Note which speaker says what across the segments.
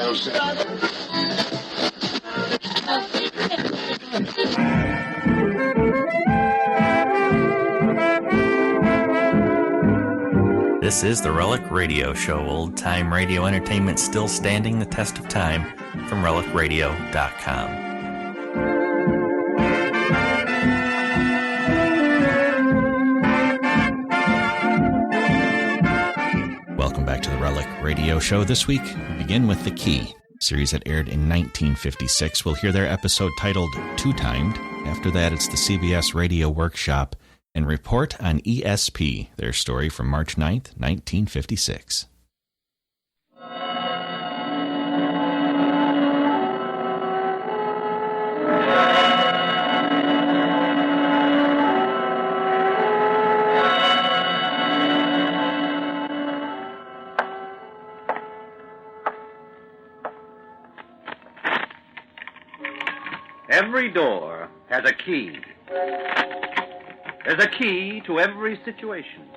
Speaker 1: This is the Relic Radio Show, old-time radio entertainment still standing the test of time, from relicradio.com. Welcome back to the Relic Radio Show. This week, we begin with The Key, a series that aired in 1956. We'll hear their episode titled Two-Timed. After that, it's the CBS Radio Workshop and Report on E.S.P., their story from March 9th, 1956.
Speaker 2: Every door has a key. There's a key to every situation.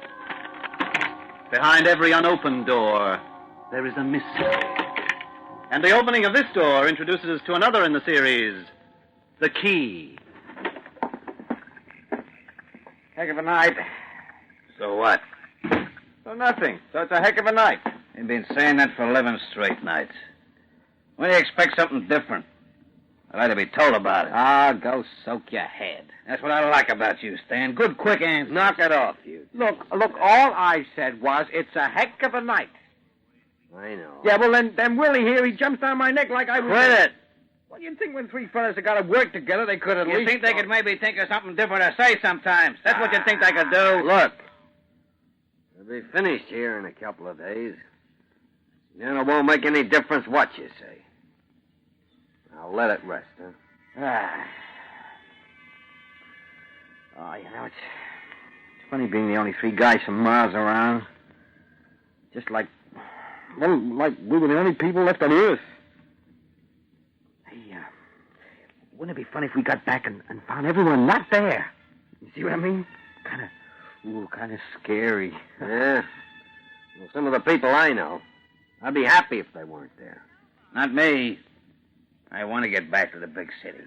Speaker 2: Behind every unopened door, there is a mystery. And the opening of this door introduces us to another in the series, The Key.
Speaker 3: Heck of a night.
Speaker 2: So what?
Speaker 3: So nothing. So it's a heck of a night.
Speaker 2: You've been saying that for 11 straight nights. When do you expect something different? I'd like to be told about it.
Speaker 3: Ah, go soak your head.
Speaker 2: That's what I like about you, Stan. Good, quick answers.
Speaker 3: Knock it off, you. Look, all I said was it's a heck of a night.
Speaker 2: I know.
Speaker 3: Yeah, well, then Willie here, he jumps down my neck like I was...
Speaker 2: Quit it.
Speaker 3: Well, you'd think when three fellas have got to work together, they could at least...
Speaker 2: You think they could maybe think of something different to say sometimes? That's what you think they could do?
Speaker 4: Look, we'll be finished here in a couple of days. Then it won't make any difference what you say. I'll let it rest, huh?
Speaker 3: Oh, you know, it's funny being the only three guys from Mars around. Just like we were the only people left on Earth. Hey, wouldn't it be funny if we got back and found everyone not there? You see what I mean? Kind of scary.
Speaker 4: Yeah. Well, some of the people I know, I'd be happy if they weren't there.
Speaker 2: Not me. I want to get back to the big city.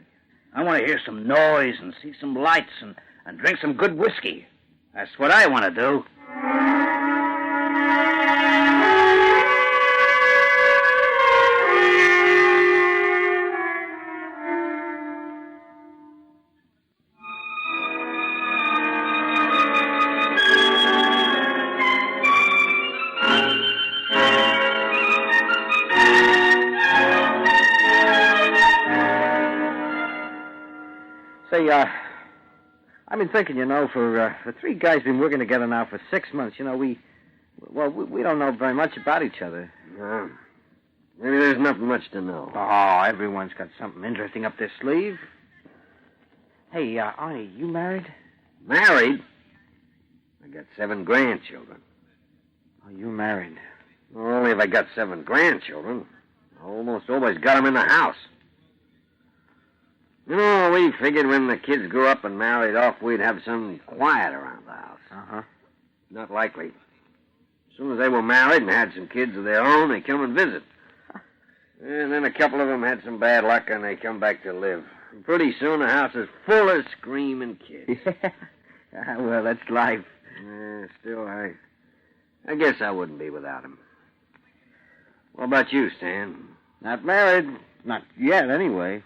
Speaker 2: I want to hear some noise and see some lights and drink some good whiskey. That's what I want to do.
Speaker 3: Say, I've been thinking, for three guys been working together now for 6 months, we don't know very much about each other.
Speaker 4: No. Maybe there's not much to know.
Speaker 3: Oh, everyone's got something interesting up their sleeve. Hey, Arnie, you married?
Speaker 4: Married? I got 7 grandchildren.
Speaker 3: Oh, you married.
Speaker 4: Well, only if I got 7 grandchildren. I almost always got them in the house. We figured when the kids grew up and married off, we'd have some quiet around the house.
Speaker 3: Uh-huh.
Speaker 4: Not likely. As soon as they were married and had some kids of their own, they come and visit. And then a couple of them had some bad luck, and they come back to live. And pretty soon, the house is full of screaming kids.
Speaker 3: Yeah. Well, that's life.
Speaker 4: Still, I guess I wouldn't be without them. What about you, Stan?
Speaker 3: Not married. Not yet, anyway.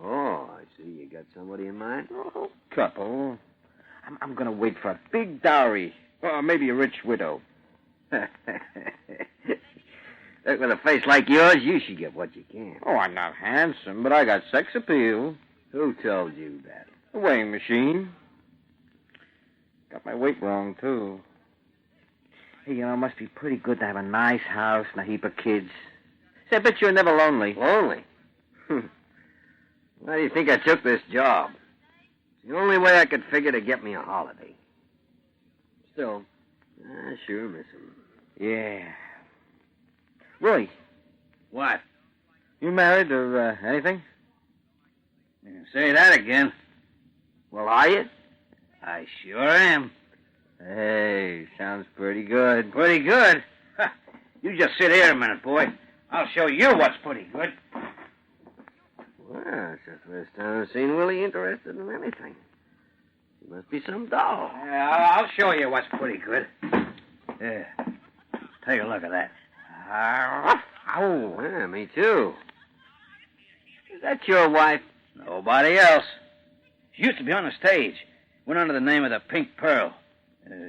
Speaker 4: Oh, I see. You got somebody in mind?
Speaker 3: Oh, couple. I'm going to wait for a big dowry. Or maybe a rich widow.
Speaker 4: Look, with a face like yours, you should get what you can.
Speaker 3: Oh, I'm not handsome, but I got sex appeal.
Speaker 4: Who told you that?
Speaker 3: The weighing machine. Got my weight wrong, too. Hey, it must be pretty good to have a nice house and a heap of kids. Say, I bet you're never lonely.
Speaker 4: Lonely? Why do you think I took this job? It's the only way I could figure to get me a holiday. Still, I sure miss him.
Speaker 3: Yeah. Willie.
Speaker 2: What?
Speaker 3: You married or anything?
Speaker 2: Say that again.
Speaker 3: Well, are you?
Speaker 2: I sure am.
Speaker 3: Hey, sounds pretty good.
Speaker 2: Pretty good? You just sit here a minute, boy.
Speaker 5: I'll show you what's pretty good.
Speaker 4: Well, it's the first time I've seen Willie interested in anything. He must be some doll.
Speaker 5: Yeah, I'll show you what's pretty good. Yeah. Take a look at that.
Speaker 4: Oh, yeah, me too. Is that your wife?
Speaker 5: Nobody else. She used to be on the stage. Went under the name of the Pink Pearl.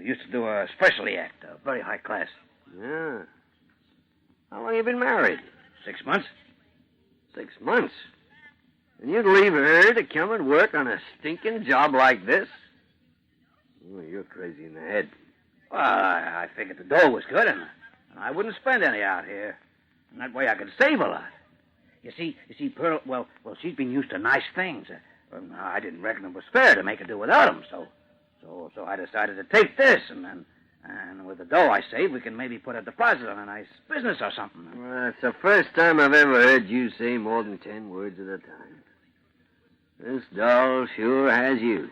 Speaker 5: Used to do a specialty act, very high class.
Speaker 4: Yeah. How long you been married?
Speaker 5: 6 months.
Speaker 4: 6 months? And you'd leave her to come and work on a stinking job like this? Oh, you're crazy in the head.
Speaker 5: Well, I figured the dough was good, and I wouldn't spend any out here. And that way I could save a lot. You see, Pearl, well, she's been used to nice things. I didn't reckon it was fair to make her do without them, so I decided to take this, and with the dough I saved, we can maybe put a deposit on a nice business or something.
Speaker 4: Well, it's the first time I've ever heard you say more than 10 words at a time. This doll sure has you.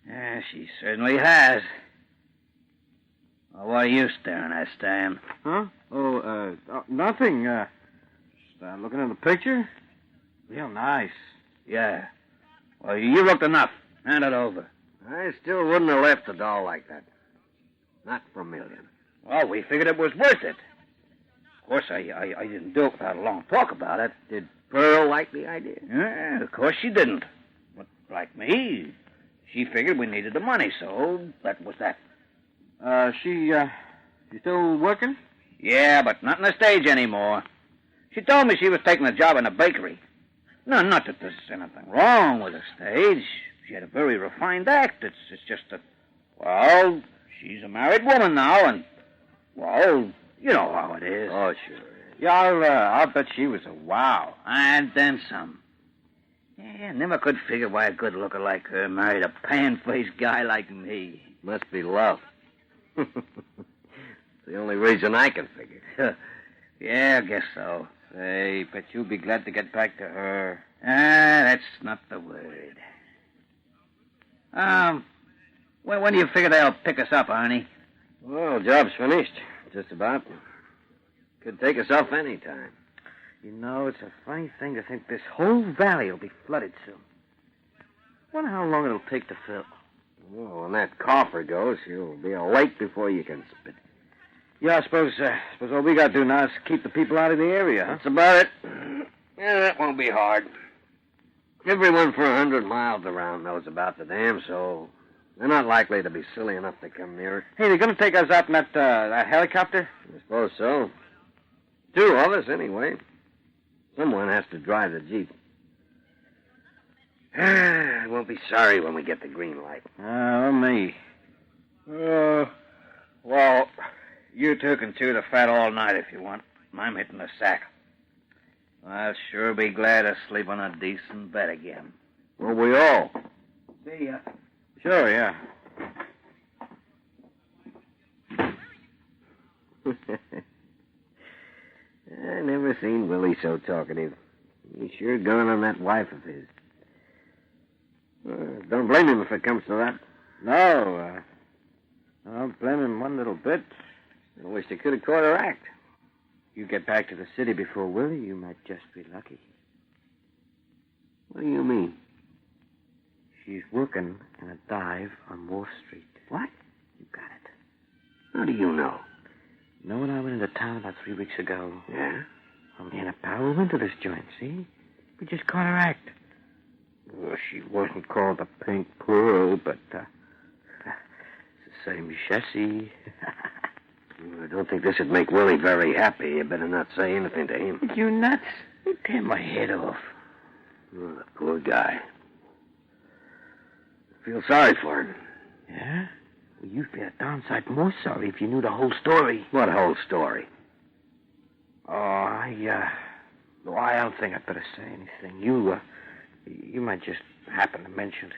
Speaker 5: Yeah, she certainly has. Well, what are you staring at, Stan?
Speaker 3: Huh? Nothing. Just looking at the picture. Real nice.
Speaker 5: Yeah. Well, you looked enough. Hand it over.
Speaker 4: I still wouldn't have left the doll like that. Not for a million.
Speaker 5: Well, we figured it was worth it. Of course, I didn't do it without a long talk about it.
Speaker 4: Did Pearl like the idea?
Speaker 5: Yeah, of course she didn't. But like me, she figured we needed the money, so that was that.
Speaker 3: She still working?
Speaker 5: Yeah, but not on the stage anymore. She told me she was taking a job in a bakery. No, not that there's anything wrong with the stage. She had a very refined act. It's just that, well, she's a married woman now, and, well, you know how it is.
Speaker 4: Oh, sure.
Speaker 3: Yeah, I'll bet she was a wow.
Speaker 5: And then some. Yeah, never could figure why a good looker like her married a pan-faced guy like me.
Speaker 4: Must be love. It's the only reason I can figure.
Speaker 5: Yeah, I guess so.
Speaker 3: Say, bet you'll be glad to get back to her.
Speaker 5: That's not the word. When do you figure they'll pick us up, Arnie?
Speaker 4: Well, job's finished. Just about. Could take us off any time.
Speaker 3: You know, it's a funny thing to think this whole valley will be flooded soon. Wonder how long it'll take to fill.
Speaker 4: Well, when that coffer goes, you'll be a lake before you can spit.
Speaker 3: Yeah, I suppose all we got to do now is keep the people out of the area, huh?
Speaker 4: That's about it. Yeah, that won't be hard. Everyone for 100 miles around knows about the dam, so they're not likely to be silly enough to come near it.
Speaker 3: Hey, they're going to take us out in that helicopter?
Speaker 4: I suppose so. 2 of us, anyway. Someone has to drive the Jeep. I won't be sorry when we get the green light.
Speaker 3: Me.
Speaker 5: Well, you two can chew the fat all night if you want. I'm hitting the sack. I'll sure be glad to sleep on a decent bed again.
Speaker 4: Well, we all.
Speaker 5: See ya.
Speaker 3: Sure, yeah.
Speaker 4: I never seen Willie so talkative. He's sure gone on that wife of his. Don't blame him if it comes to that.
Speaker 3: No, I don't blame him one little bit.
Speaker 4: I wish they could have caught her act.
Speaker 3: You get back to the city before Willie, you might just be lucky.
Speaker 4: What do you mean?
Speaker 3: She's working in a dive on Wall Street.
Speaker 4: What?
Speaker 3: You got it.
Speaker 4: How do you know?
Speaker 3: You know when I went into town about 3 weeks ago?
Speaker 4: Yeah?
Speaker 3: Me and a pal went to this joint, see? We just caught her act. Well, she wasn't called the Pink Pearl, but it's the same chassis.
Speaker 4: I don't think this would make Willie very happy. You better not say anything to him.
Speaker 3: You nuts? You tear my head off.
Speaker 4: Oh, the poor guy. I feel sorry for him.
Speaker 3: Yeah? Well, you'd feel a darn sight more sorry if you knew the whole story.
Speaker 4: What whole story?
Speaker 3: Oh, I don't think I'd better say anything. You might just happen to mention it.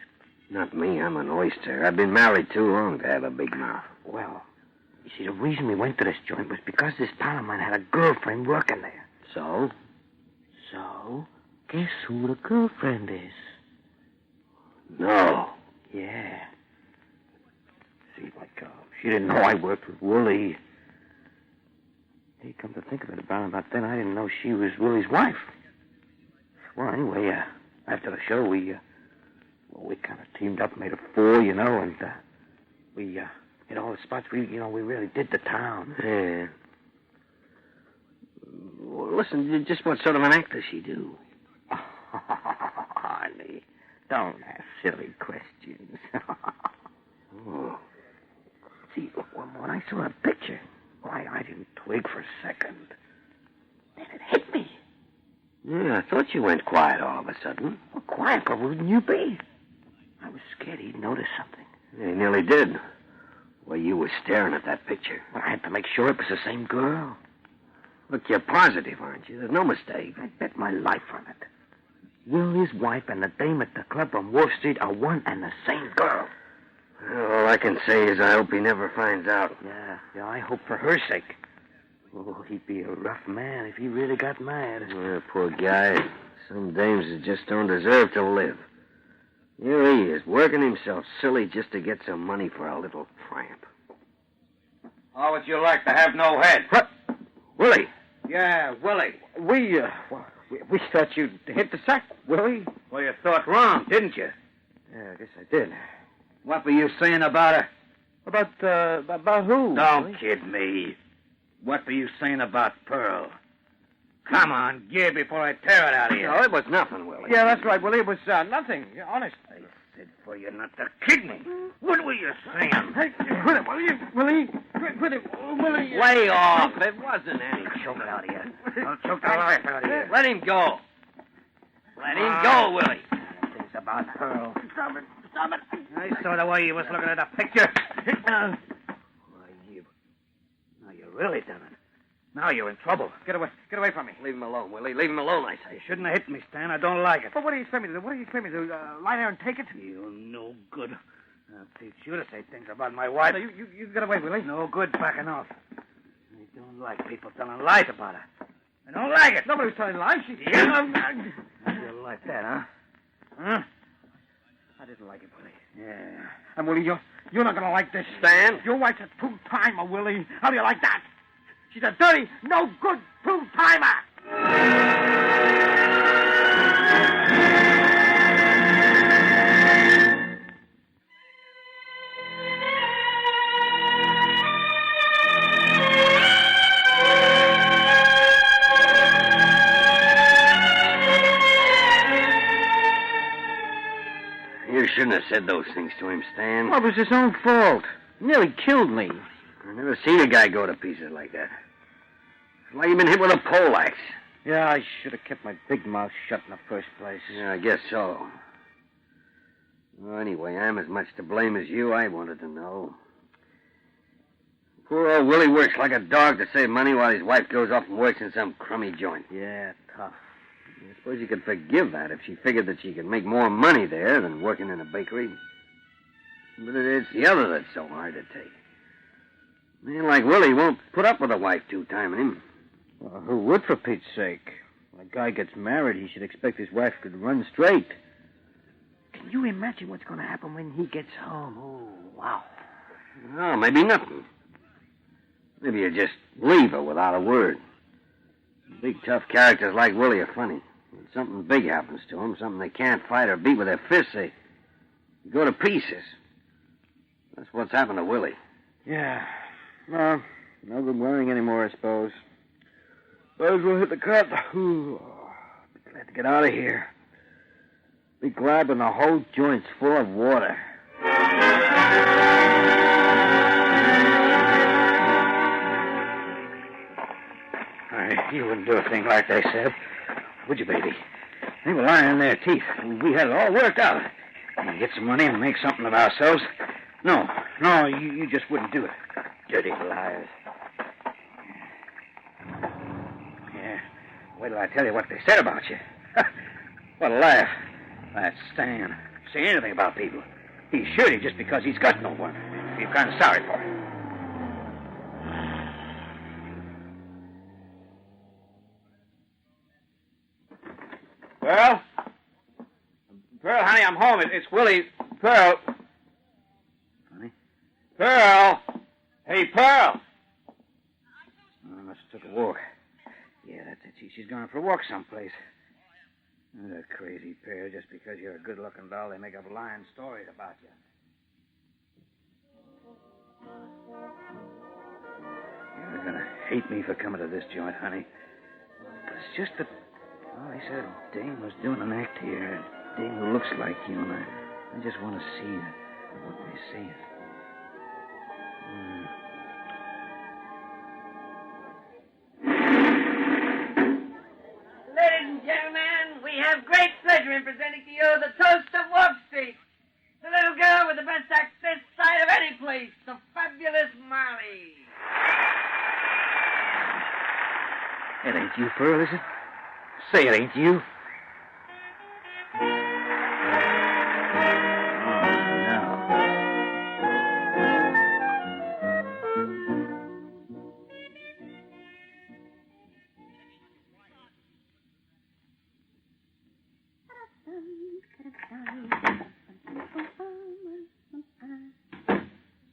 Speaker 4: Not me. I'm an oyster. I've been married too long to have a big mouth.
Speaker 3: Well, you see, the reason we went to this joint was because this pal of mine had a girlfriend working there.
Speaker 4: So?
Speaker 3: So, guess who the girlfriend is?
Speaker 4: No.
Speaker 3: Yeah. See, she didn't know I worked with Wooly. Hey, come to think of it, about then, I didn't know she was Willie's wife. Well, anyway, after the show, we kind of teamed up, made a four, and we hit all the spots. We really did the town.
Speaker 4: Yeah. Well, listen, just what sort of an act does she do?
Speaker 3: Oh, honey, don't ask silly questions.
Speaker 4: Oh.
Speaker 3: See, when I saw her picture, I didn't twig for a second. Then it hit me.
Speaker 4: Yeah, I thought you went quiet all of a sudden.
Speaker 3: Well, quiet, but wouldn't you be? I was scared he'd notice something.
Speaker 4: Yeah, he nearly did. Well, you were staring at that picture.
Speaker 3: Well, I had to make sure it was the same girl.
Speaker 4: Look, you're positive, aren't you? There's no mistake.
Speaker 3: I bet my life on it. Willie's wife and the dame at the club on Wall Street are one and the same girl.
Speaker 4: All I can say is I hope he never finds out.
Speaker 3: Yeah, I hope for her sake. Oh, he'd be a rough man if he really got mad.
Speaker 4: Yeah, poor guy. Some dames that just don't deserve to live. Here he is, working himself silly just to get some money for a little tramp.
Speaker 5: How would you like to have no head?
Speaker 3: What? Willie?
Speaker 5: Yeah, Willie.
Speaker 3: We thought you'd hit the sack, Willie.
Speaker 5: Well, you thought wrong, didn't you?
Speaker 3: Yeah, I guess I did.
Speaker 5: What were you saying about her?
Speaker 3: About who?
Speaker 5: Don't
Speaker 3: Willie?
Speaker 5: kid me. What were you saying about Pearl? Come on, give before I tear it out of you.
Speaker 4: No, it was nothing, Willie.
Speaker 3: Yeah, that's right, Willie. It was nothing. Honest.
Speaker 5: I said for you not to kid me. What were you saying?
Speaker 3: Hey, quit it, Willie. Quit it, Willie.
Speaker 4: Lay off. It wasn't any.
Speaker 5: Choke it out of you. I'll choke the life out of you.
Speaker 4: Let him go. Let him go, Willie.
Speaker 5: Things about Pearl.
Speaker 3: Stop it.
Speaker 5: I saw the way you was looking at the picture. Why, now you really done it. Now you're in trouble.
Speaker 3: Get away from me.
Speaker 4: Leave him alone, Willie. Leave him alone, I say.
Speaker 5: You shouldn't have hit me, Stan. I don't like it.
Speaker 3: But what do you expect me to do? Lie there and take it?
Speaker 5: You're no good. I'll teach you to say things about my wife.
Speaker 3: No, you get away, Willie.
Speaker 5: No good backing off. I don't like people telling lies about her. I don't like it.
Speaker 3: Nobody was telling lies.
Speaker 5: You like that, huh? Huh?
Speaker 3: I didn't like it, Willie.
Speaker 5: Yeah.
Speaker 3: And, Willie, you're not going to like this.
Speaker 4: Stan?
Speaker 3: Your wife's a two-timer, Willie. How do you like that? She's a dirty, no-good two-timer.
Speaker 4: You shouldn't have said those things to him, Stan.
Speaker 3: Well, it was his own fault. He nearly killed me.
Speaker 4: I've never seen a guy go to pieces like that. It's like he'd been hit with a poleaxe.
Speaker 3: Yeah, I should have kept my big mouth shut in the first place.
Speaker 4: Yeah, I guess so. Well, anyway, I'm as much to blame as you. I wanted to know. Poor old Willie works like a dog to save money while his wife goes off and works in some crummy joint.
Speaker 3: Yeah, tough.
Speaker 4: I suppose you could forgive that if she figured that she could make more money there than working in a bakery. But it's the other that's so hard to take. A man like Willie won't put up with a wife two-timing him.
Speaker 3: Well, who would, for Pete's sake? When a guy gets married, he should expect his wife could run straight. Can you imagine what's going to happen when he gets home? Oh, wow.
Speaker 4: Oh, maybe nothing. Maybe you just leave her without a word. Big, tough characters like Willie are funny. When something big happens to them, something they can't fight or beat with their fists, they go to pieces. That's what's happened to Willie.
Speaker 3: Yeah. Well, no good worrying anymore, I suppose. Might as well hit the cut. Ooh, be glad to get out of here. Be glad when the whole joint's full of water.
Speaker 5: You wouldn't do a thing like they said, would you, baby? They were lying in their teeth. We had it all worked out. We get some money and make something of ourselves. No, you just wouldn't do it. Dirty liars. Yeah. Wait till I tell you what they said about you. What a laugh. That Stan. Say anything about people. He's shooting just because he's got no one. You're kind of sorry for him. Pearl? Pearl, honey, I'm home. It's Willie. Pearl. Honey? Pearl! Hey, Pearl! I must took a walk. Yeah, that's it. She's gone for a walk someplace. What a crazy pair. Just because you're a good-looking doll, they make up lying stories about you. You're gonna hate me for coming to this joint, honey. But it's just that... Well, they said a dame was doing an act here. A dame who looks like you, and I just want to see her. What they say it.
Speaker 6: Ladies and gentlemen, we have great pleasure in presenting to you the toast of Wall Street. The little girl with the best act this side of any place, the fabulous Molly.
Speaker 5: It ain't you, Pearl, is it? Say it ain't you.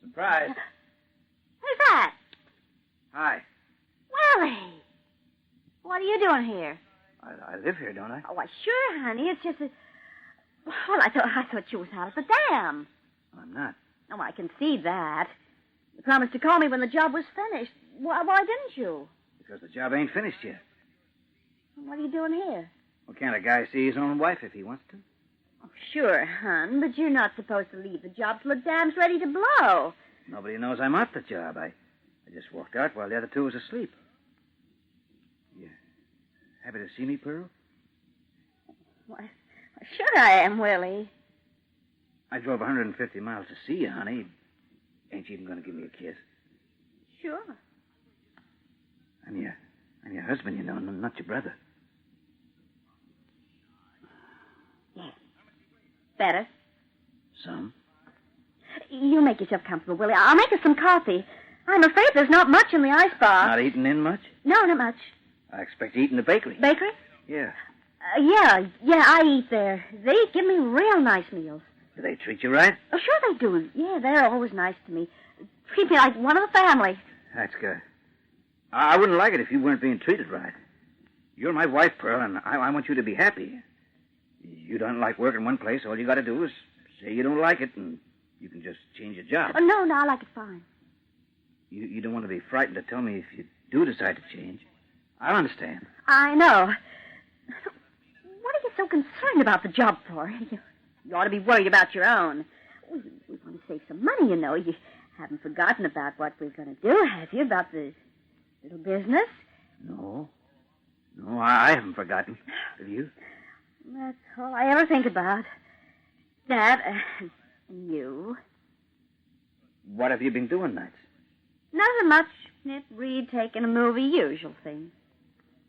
Speaker 5: Surprise.
Speaker 7: Who's that?
Speaker 5: Hi.
Speaker 7: Willie. What are you doing here?
Speaker 5: I live here, don't I?
Speaker 7: Oh, why, sure, honey. It's just that... Well, I thought you was out at the dam.
Speaker 5: I'm not.
Speaker 7: Oh, I can see that. You promised to call me when the job was finished. Why didn't you?
Speaker 5: Because the job ain't finished yet.
Speaker 7: What are you doing here?
Speaker 5: Well, can't a guy see his own wife if he wants to?
Speaker 7: Oh, sure, hon, but you're not supposed to leave the job till the dam's ready to blow.
Speaker 5: Nobody knows I'm at the job. I just walked out while the other two was asleep. You happy to see me, Pearl?
Speaker 7: Why, sure I am, Willie.
Speaker 5: I drove 150 miles to see you, honey. Ain't you even going to give me a kiss?
Speaker 7: Sure.
Speaker 5: I'm your husband, you know, not your brother.
Speaker 7: Yes. Better?
Speaker 5: Some.
Speaker 7: You make yourself comfortable, Willie. I'll make us some coffee. I'm afraid there's not much in the icebox.
Speaker 5: Not eating in much?
Speaker 7: No, not much.
Speaker 5: I expect to eat in the bakery.
Speaker 7: Bakery?
Speaker 5: Yeah.
Speaker 7: Yeah, I eat there. They give me real nice meals.
Speaker 5: Do they treat you right?
Speaker 7: Oh, sure they do. Yeah, they're always nice to me. Treat me like one of the family.
Speaker 5: That's good. I wouldn't like it if you weren't being treated right. You're my wife, Pearl, and I want you to be happy. You don't like working one place. All you got to do is say you don't like it, and you can just change your job.
Speaker 7: Oh, no, I like it fine.
Speaker 5: You don't want to be frightened to tell me if you do decide to change. I understand.
Speaker 7: I know. What are you so concerned about the job for? You ought to be worried about your own. We want to save some money, you know. You haven't forgotten about what we're going to do, have you? About the little business?
Speaker 5: No, I haven't forgotten. Have you?
Speaker 7: That's all I ever think about. That and you.
Speaker 5: What have you been doing nights?
Speaker 7: Nothing much. Nip, read, taking a movie, usual thing.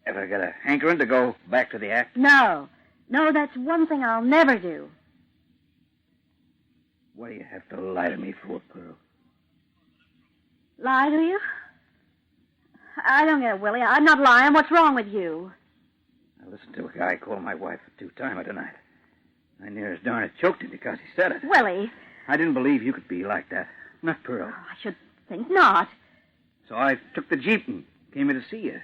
Speaker 5: Ever get a hankering to go back to the act?
Speaker 7: No, that's one thing I'll never do.
Speaker 5: What do you have to lie to me for, Pearl?
Speaker 7: Lie to you? I don't get it, Willie. I'm not lying. What's wrong with you?
Speaker 5: I listened to a guy call my wife a two-timer tonight. I near as darn it choked him because he said it.
Speaker 7: Willie.
Speaker 5: I didn't believe you could be like that. Not Pearl.
Speaker 7: Oh, I should think not.
Speaker 5: So I took the Jeep and came in to see you.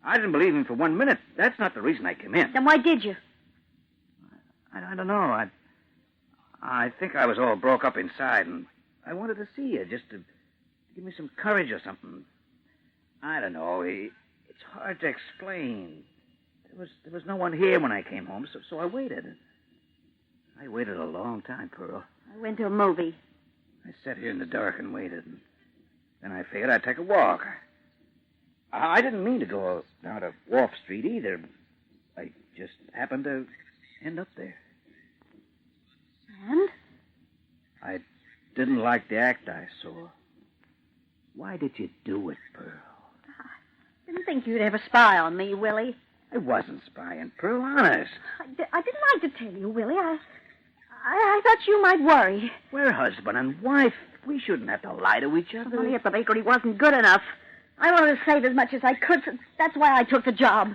Speaker 5: I didn't believe him for 1 minute. That's not the reason I came in.
Speaker 7: Then why did you?
Speaker 5: I don't know. I think I was all broke up inside, and I wanted to see you just to give me some courage or something. I don't know. It's hard to explain. There was no one here when I came home, so I waited. I waited a long time, Pearl.
Speaker 7: I went to a movie.
Speaker 5: I sat here in the dark and waited, and then I figured I'd take a walk. I didn't mean to go down to Wharf Street either. I just happened to end up there.
Speaker 7: And?
Speaker 5: I didn't like the act I saw. Why did you do it, Pearl?
Speaker 7: I didn't think you'd ever spy on me, Willie.
Speaker 5: I wasn't spying, Pearl, honest.
Speaker 7: I didn't like to tell you, Willie. I thought you might worry.
Speaker 5: We're husband and wife. We shouldn't have to lie to each other.
Speaker 7: Money at the bakery wasn't good enough. I wanted to save as much as I could, so that's why I took the job.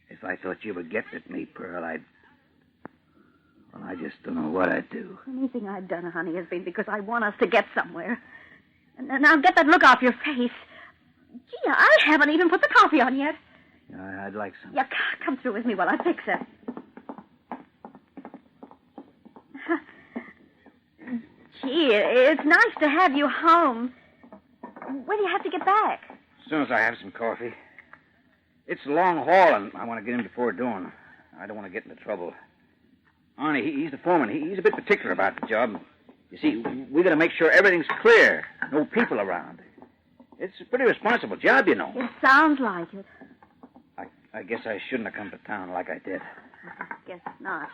Speaker 5: If I thought you would get at me, Pearl, I just don't know what I'd do.
Speaker 7: Anything I've done, honey, has been because I want us to get somewhere. And now get that look off your face. Gee, I haven't even put the coffee on yet.
Speaker 5: I'd like some.
Speaker 7: Yeah, come through with me while I fix it. Gee, it's nice to have you home. When do you have to get back?
Speaker 5: As soon as I have some coffee. It's a long haul, and I want to get in before dawn. I don't want to get into trouble. Arnie, he's the foreman. He's a bit particular about the job. You see, we got to make sure everything's clear. No people around. It's a pretty responsible job, you know.
Speaker 7: It sounds like it.
Speaker 5: I guess I shouldn't have come to town like I did.
Speaker 7: I guess not.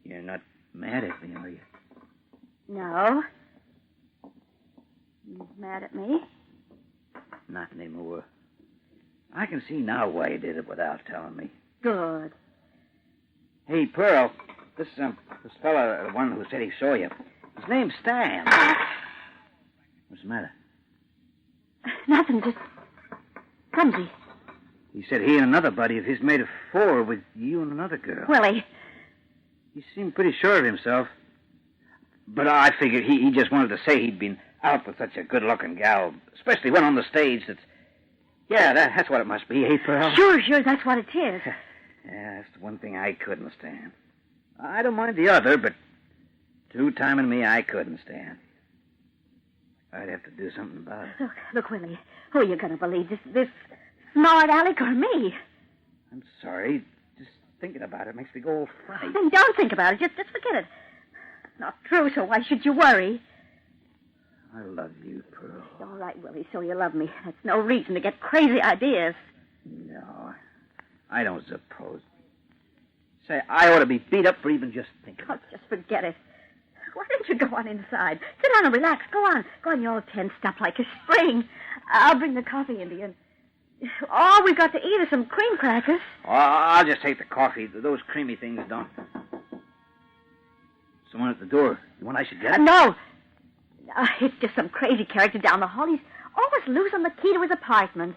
Speaker 5: You're not mad at me, are you?
Speaker 7: No. You mad at me?
Speaker 5: Not anymore. I can see now why you did it without telling me.
Speaker 7: Good.
Speaker 5: Hey, Pearl, this fella, the one who said he saw you, his name's Stan. What's the matter?
Speaker 7: Nothing, just clumsy.
Speaker 5: He said he and another buddy of his made a 4 with you and another girl.
Speaker 7: Willie.
Speaker 5: He seemed pretty sure of himself. But I figured he just wanted to say he'd been out with such a good-looking gal, especially one on the stage that's... Yeah, that's what it must be, eh, Pearl?
Speaker 7: Sure, that's what it is.
Speaker 5: Yeah, that's the one thing I couldn't stand. I don't mind the other, but two-timing me I couldn't stand. I'd have to do something about it.
Speaker 7: Look, Willie, who are you going to believe, this smart aleck or me?
Speaker 5: I'm sorry. Just thinking about it makes me go all funny.
Speaker 7: Then don't think about it. Just forget it. Not true, so why should you worry?
Speaker 5: I love you, Pearl.
Speaker 7: All right, Willie, so you love me. That's no reason to get crazy ideas.
Speaker 5: No, I don't suppose. Say, I ought to be beat up for even just thinking.
Speaker 7: Oh, just forget it. Why don't you go on inside? Sit down and relax. Go on. You're all tensed up like a spring. I'll bring the coffee into you. All we've got to eat are some cream crackers.
Speaker 5: Oh, I'll just take the coffee. Those creamy things don't. Someone at the door. You want I should get it?
Speaker 7: No. It's just some crazy character down the hall. He's always losing the key to his apartment.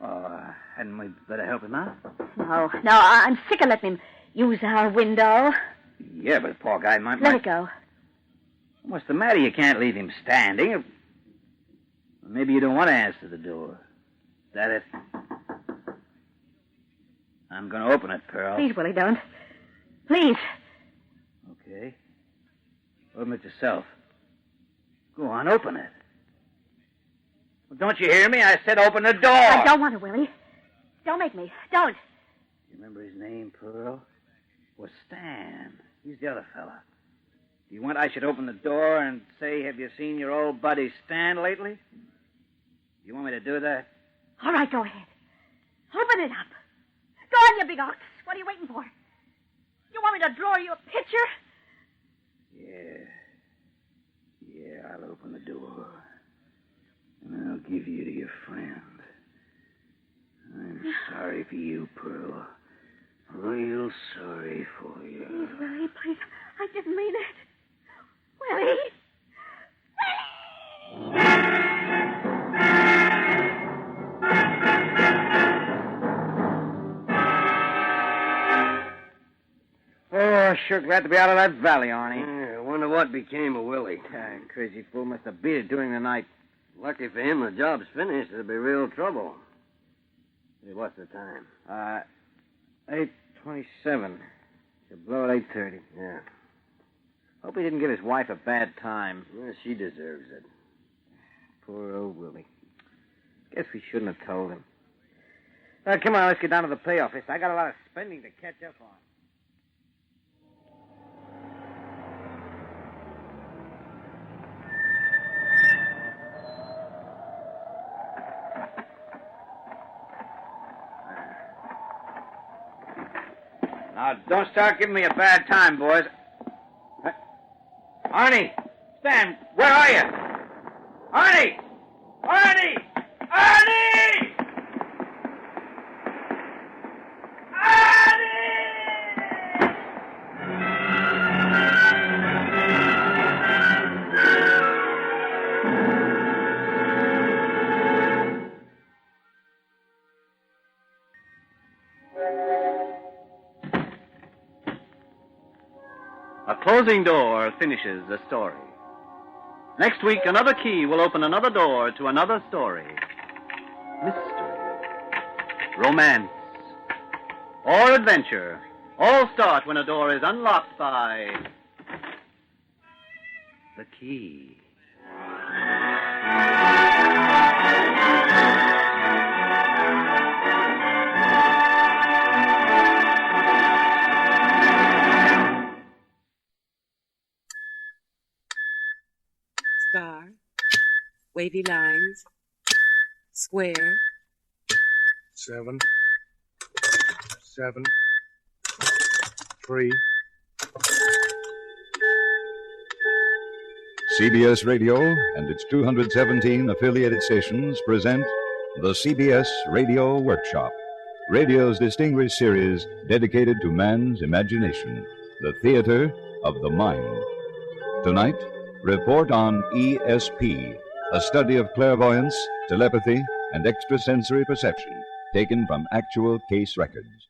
Speaker 5: Oh, hadn't we better help him out?
Speaker 7: No, I'm sick of letting him use our window.
Speaker 5: Yeah, but the poor guy might...
Speaker 7: Let it go.
Speaker 5: What's the matter? You can't leave him standing. Or maybe you don't want to answer the door. Is that it? I'm going to open it, Pearl.
Speaker 7: Please, Willie, don't. Please.
Speaker 5: Okay. Open it yourself. Go on, open it. Well, don't you hear me? I said open the door.
Speaker 7: I don't want to, Willie. Don't make me. Don't.
Speaker 5: You remember his name, Pearl? Was Stan. He's the other fella. Do you want I should open the door and say, have you seen your old buddy Stan lately? Do you want me to do that?
Speaker 7: All right, go ahead. Open it up. Go on, you big ox. What are you waiting for? You want me to draw you a picture?
Speaker 5: Yeah, I'll open the door. And I'll give you to your friend. I'm sorry for you, Pearl. Real sorry for you.
Speaker 7: Please, Willie, please. I didn't mean it. Willie!
Speaker 3: Oh, sure glad to be out of that valley, Arnie.
Speaker 4: I wonder what became of Willie.
Speaker 3: Crazy fool must have beat it during the night.
Speaker 4: Lucky for him, the job's finished. It'll be real trouble. Hey, what's the time?
Speaker 3: 8:27. He'll blow at 8:30.
Speaker 4: Yeah.
Speaker 3: Hope he didn't give his wife a bad time.
Speaker 4: Well, she deserves it.
Speaker 3: Poor old Willie. Guess we shouldn't have told him. Come on, let's get down to the pay office. I got a lot of spending to catch up on.
Speaker 5: Now, don't start giving me a bad time, boys. Arnie! Stan, where are you? Arnie! Arnie! Arnie!
Speaker 2: A closing door finishes the story. Next week, another key will open another door to another story. mystery, romance, or adventure all start when a door is unlocked by the key.
Speaker 8: Star, wavy lines, square.
Speaker 9: 7, 7, 3.
Speaker 10: CBS Radio and its 217 affiliated stations present the CBS Radio Workshop, radio's distinguished series dedicated to man's imagination, the theater of the mind. Tonight, Report on E.S.P., a study of clairvoyance, telepathy, and extrasensory perception taken from actual case records.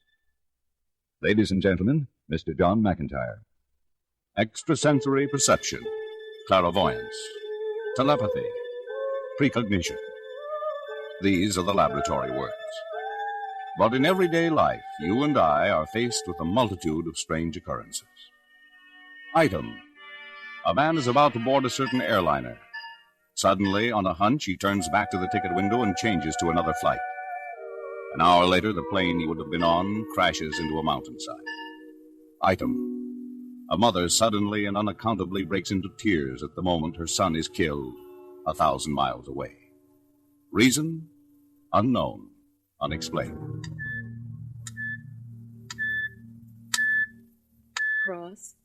Speaker 10: Ladies and gentlemen, Mr. John McIntyre.
Speaker 11: Extrasensory perception, clairvoyance, telepathy, precognition. These are the laboratory words. But in everyday life, you and I are faced with a multitude of strange occurrences. Item: a man is about to board a certain airliner. Suddenly, on a hunch, he turns back to the ticket window and changes to another flight. An hour later, the plane he would have been on crashes into a mountainside. Item: a mother suddenly and unaccountably breaks into tears at the moment her son is killed 1,000 miles away. Reason: unknown, unexplained.
Speaker 8: Cross,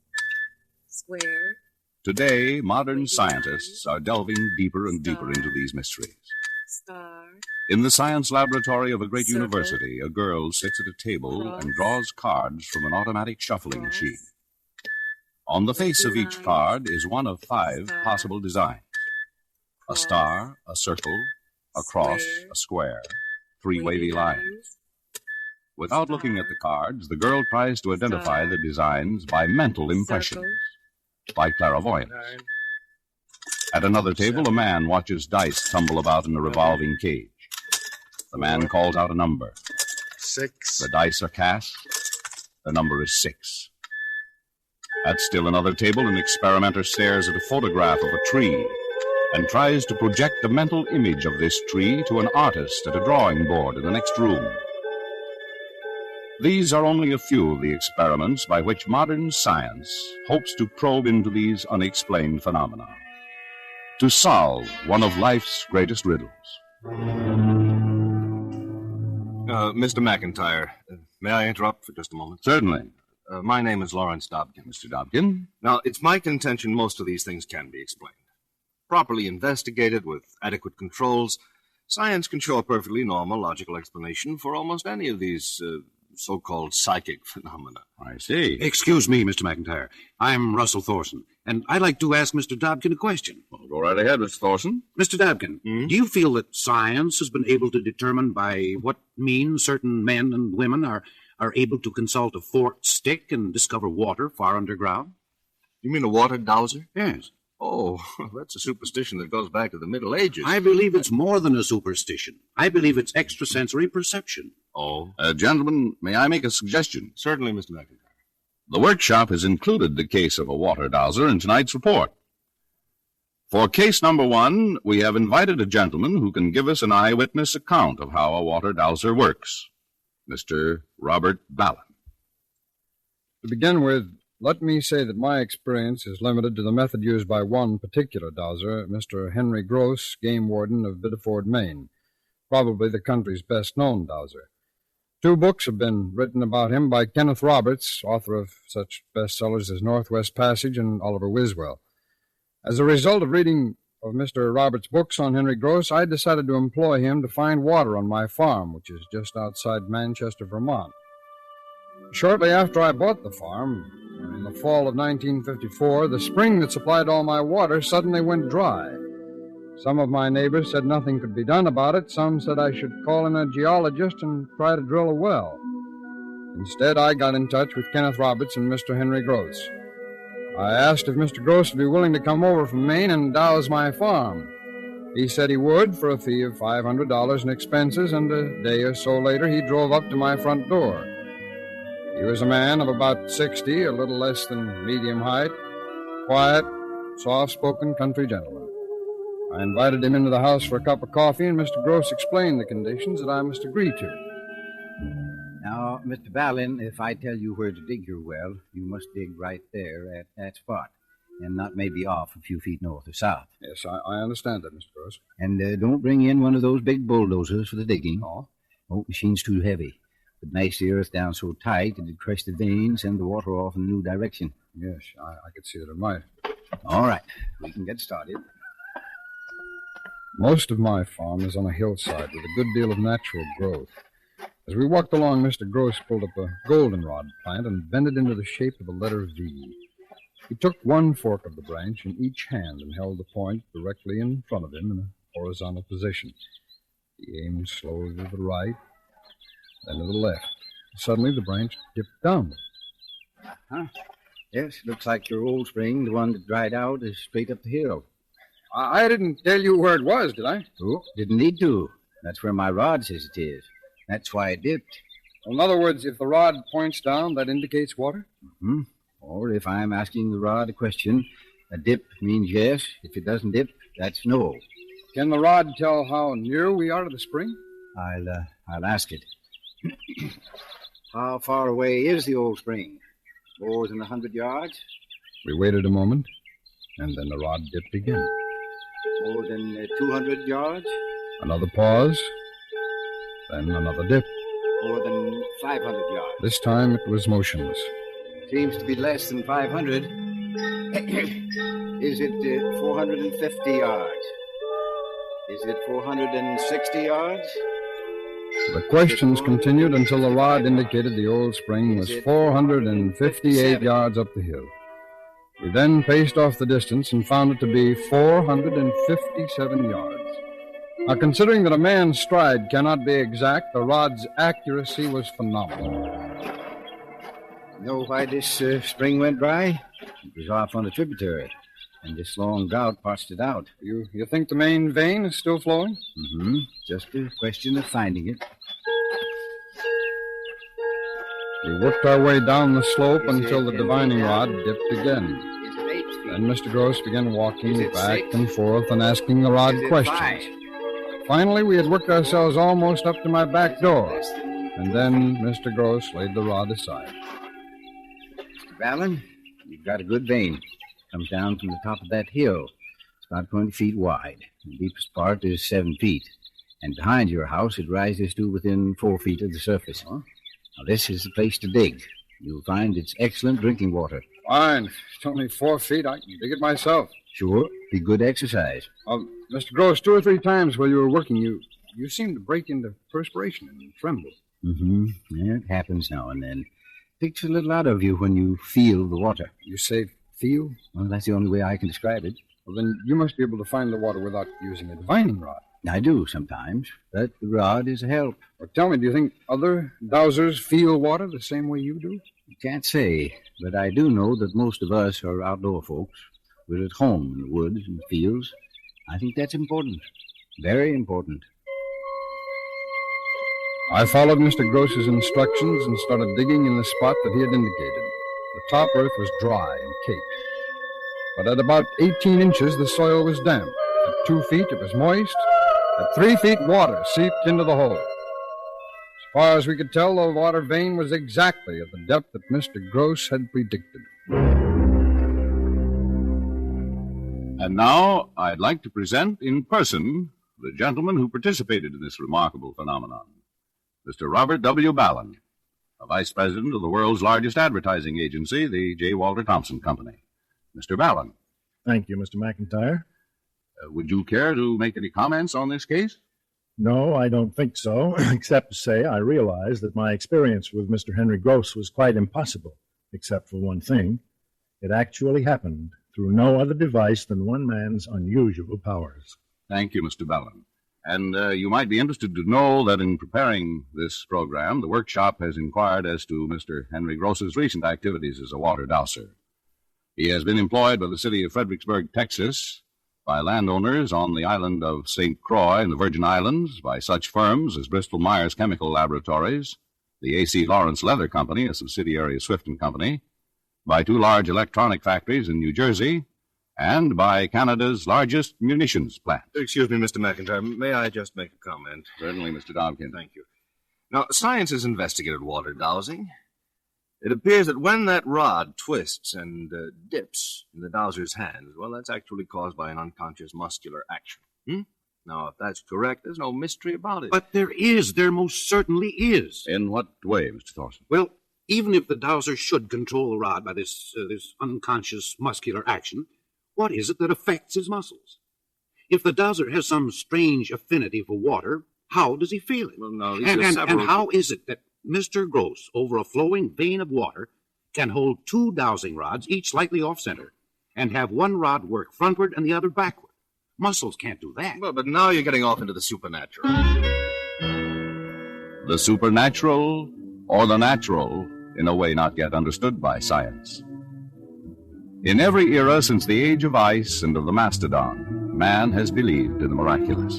Speaker 8: square.
Speaker 11: Today, modern scientists are delving deeper and deeper into these mysteries.
Speaker 8: Star.
Speaker 11: In the science laboratory of a great
Speaker 8: Circle.
Speaker 11: university, a girl sits at a table
Speaker 8: Cross.
Speaker 11: and draws cards from an automatic shuffling
Speaker 8: Cross.
Speaker 11: machine. On the face of each card is one of 5
Speaker 8: Star.
Speaker 11: possible designs. A
Speaker 8: Cross.
Speaker 11: star, a circle, a cross,
Speaker 8: Square.
Speaker 11: a square, 3 wavy lines. Without looking at the cards, the girl tries to identify
Speaker 8: Star.
Speaker 11: the designs by mental impressions,
Speaker 8: Circle.
Speaker 11: by clairvoyance.
Speaker 9: 9.
Speaker 11: At another table, a man watches dice tumble about in a revolving cage. The man calls out a number.
Speaker 9: 6.
Speaker 11: The dice are cast. The number is 6. At still another table, an experimenter stares at a photograph of a tree and tries to project a mental image of this tree to an artist at a drawing board in the next room. These are only a few of the experiments by which modern science hopes to probe into these unexplained phenomena, to solve one of life's greatest riddles.
Speaker 12: Mr. McIntyre, may I interrupt for just a moment?
Speaker 11: Certainly.
Speaker 12: My name is Lawrence Dobkin.
Speaker 11: Mr. Dobkin?
Speaker 12: Now, it's my contention most of these things can be explained. Properly investigated with adequate controls, science can show a perfectly normal, logical explanation for almost any of these so-called psychic phenomena.
Speaker 11: I see.
Speaker 13: Excuse me, Mr. McIntyre. I'm Russell Thorson, and I'd like to ask Mr. Dobkin a question.
Speaker 11: Well, go right ahead, Mr. Thorson.
Speaker 13: Mr. Dobkin, do you feel that science has been able to determine by what means certain men and women are able to consult a forked stick and discover water far underground?
Speaker 12: You mean a water dowser?
Speaker 13: Yes.
Speaker 12: Oh, that's a superstition that goes back to the Middle Ages.
Speaker 13: I believe it's more than a superstition. I believe it's extrasensory perception.
Speaker 12: Oh?
Speaker 11: Gentlemen, may I make a suggestion?
Speaker 12: Certainly, Mr. McIntyre.
Speaker 11: The workshop has included the case of a water dowser in tonight's report. For case number 1, we have invited a gentleman who can give us an eyewitness account of how a water dowser works. Mr. Robert Ballin.
Speaker 14: To begin with, let me say that my experience is limited to the method used by one particular dowser, Mr. Henry Gross, game warden of Biddeford, Maine, probably the country's best-known dowser. 2 books have been written about him by Kenneth Roberts, author of such bestsellers as Northwest Passage and Oliver Wiswell. As a result of reading of Mr. Roberts' books on Henry Gross, I decided to employ him to find water on my farm, which is just outside Manchester, Vermont. Shortly after I bought the farm, in the fall of 1954, the spring that supplied all my water suddenly went dry. Some of my neighbors said nothing could be done about it. Some said I should call in a geologist and try to drill a well. Instead, I got in touch with Kenneth Roberts and Mr. Henry Gross. I asked if Mr. Gross would be willing to come over from Maine and douse my farm. He said he would for a fee of $500 in expenses, and a day or so later he drove up to my front door. He was a man of about 60, a little less than medium height, quiet, soft-spoken country gentleman. I invited him into the house for a cup of coffee, and Mr. Gross explained the conditions that I must agree to.
Speaker 13: Now, Mr. Ballin, if I tell you where to dig your well, you must dig right there at that spot, and not maybe off a few feet north or south.
Speaker 14: Yes, I understand that, Mr. Gross.
Speaker 13: And don't bring in one of those big bulldozers for the digging.
Speaker 14: Oh?
Speaker 13: Oh, machine's too heavy. Would mash the earth down so tight it'd crush the veins, send the water off in a new direction.
Speaker 14: Yes, I could see that it might.
Speaker 13: All right, we can get started.
Speaker 14: Most of my farm is on a hillside with a good deal of natural growth. As we walked along, Mr. Gross pulled up a goldenrod plant and bent it into the shape of the letter V. He took one fork of the branch in each hand and held the point directly in front of him in a horizontal position. He aimed slowly to the right, then to the left. Suddenly, the branch dipped down.
Speaker 13: Huh? Yes, looks like your old spring, the one that dried out, is straight up the hill.
Speaker 14: I didn't tell you where it was, did I?
Speaker 13: Oh, didn't need to. That's where my rod says it is. That's why it dipped.
Speaker 14: Well, in other words, if the rod points down, that indicates water?
Speaker 13: Mm-hmm. Or if I'm asking the rod a question, a dip means yes. If it doesn't dip, that's no.
Speaker 14: Can the rod tell how near we are to the spring?
Speaker 13: I'll ask it. How far away is the old spring? More than 100 yards?
Speaker 14: We waited a moment, and then the rod dipped again.
Speaker 13: More than 200 yards?
Speaker 14: Another pause, then another dip.
Speaker 13: More than 500 yards?
Speaker 14: This time it was motionless.
Speaker 13: Seems to be less than 500. Is it 450 yards? Is it 460 yards?
Speaker 14: The questions continued until the rod indicated the old spring was 458 yards up the hill. We then paced off the distance and found it to be 457 yards. Now, considering that a man's stride cannot be exact, the rod's accuracy was phenomenal.
Speaker 13: Know why this spring went dry? It was off on a tributary, and this long drought parched it out.
Speaker 14: You think the main vein is still flowing?
Speaker 13: Mm-hmm. Just a question of finding it.
Speaker 14: We worked our way down the slope until the divining rod dipped again. Then Mr. Gross began walking back and forth and asking the rod questions. Finally, we had worked ourselves almost up to my back door, and then Mr. Gross laid the rod aside.
Speaker 13: Mr. Ballin, you've got a good vein. Comes down from the top of that hill. It's about 20 feet wide. The deepest part is 7 feet. And behind your house, it rises to within 4 feet of the surface. Huh? Now, this is the place to dig. You'll find it's excellent drinking water.
Speaker 14: Fine. It's only 4 feet. I can dig it myself.
Speaker 13: Sure. Be good exercise.
Speaker 14: Mr. Gross, 2 or 3 times while you were working, you seemed to break into perspiration and tremble.
Speaker 13: Mm-hmm. Yeah, it happens now and then. Takes a little out of you when you feel the water.
Speaker 14: You say feel?
Speaker 13: Well, that's the only way I can describe it.
Speaker 14: Well, then you must be able to find the water without using a divining rod.
Speaker 13: I do sometimes, but the rod is a help.
Speaker 14: Well, tell me, do you think other dowsers feel water the same way you do?
Speaker 13: Can't say, but I do know that most of us are outdoor folks. We're at home in the woods and fields. I think that's important. Very important.
Speaker 14: I followed Mr. Gross's instructions and started digging in the spot that he had indicated. The top earth was dry and caked. But at about 18 inches, the soil was damp. At 2 feet, it was moist. At 3 feet, water seeped into the hole. As far as we could tell, the water vein was exactly at the depth that Mr. Gross had predicted.
Speaker 11: And now, I'd like to present in person the gentleman who participated in this remarkable phenomenon, Mr. Robert W. Ballin, a vice president of the world's largest advertising agency, the J. Walter Thompson Company. Mr. Ballin.
Speaker 9: Thank you, Mr. McIntyre.
Speaker 11: Would you care to make any comments on this case?
Speaker 9: No, I don't think so, except to say I realize that my experience with Mr. Henry Gross was quite impossible, except for one thing. It actually happened through no other device than one man's unusual powers.
Speaker 11: Thank you, Mr. Ballin. And you might be interested to know that in preparing this program, the workshop has inquired as to Mr. Henry Gross's recent activities as a water dowser. He has been employed by the city of Fredericksburg, Texas, by landowners on the island of St. Croix in the Virgin Islands, by such firms as Bristol-Myers Chemical Laboratories, the A.C. Lawrence Leather Company, a subsidiary of Swift & Company, by 2 large electronic factories in New Jersey, and by Canada's largest munitions plant.
Speaker 12: Excuse me, Mr. McIntyre. May I just make a comment?
Speaker 11: Certainly, Mr. Dobkin.
Speaker 12: Thank you. Now, science has investigated water dowsing. It appears that when that rod twists and dips in the dowser's hands, well, that's actually caused by an unconscious muscular action. Now, if that's correct, there's no mystery about it.
Speaker 15: But there most certainly is.
Speaker 11: In what way, Mr. Thorson?
Speaker 15: Well, even if the dowser should control the rod by this unconscious muscular action, what is it that affects his muscles? If the dowser has some strange affinity for water, how does he feel it?
Speaker 12: Well, no,
Speaker 15: and how is it that Mr. Gross, over a flowing vein of water, can hold 2 dowsing rods, each slightly off-center, and have one rod work frontward and the other backward? Muscles can't do that.
Speaker 12: Well, but now you're getting off into the supernatural.
Speaker 11: The supernatural or the natural, in a way not yet understood by science. In every era since the age of ice and of the mastodon, man has believed in the miraculous.